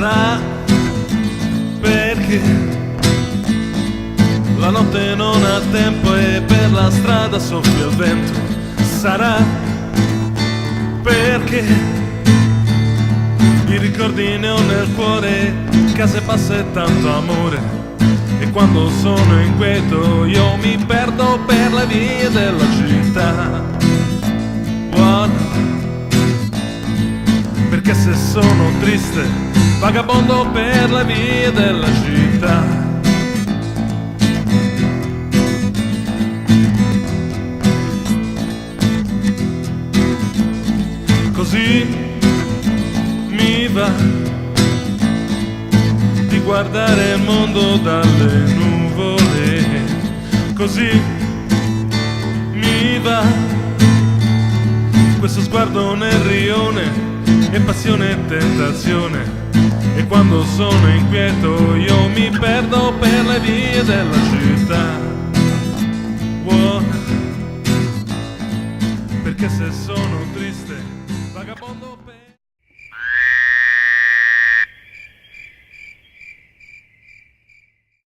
Sarà perché la notte non ha tempo e per la strada soffia il vento. Sarà perché i ricordi ne ho nel cuore, case passe e tanto amore, e quando sono inquieto io mi perdo per le vie della città. Perché se sono triste vagabondo per le vie della città. Così mi va di guardare il mondo dalle nuvole, così mi va questo sguardo nel rione, e passione e tentazione, e quando sono inquieto io mi perdo per le vie della città. Perché se sono triste vagabondo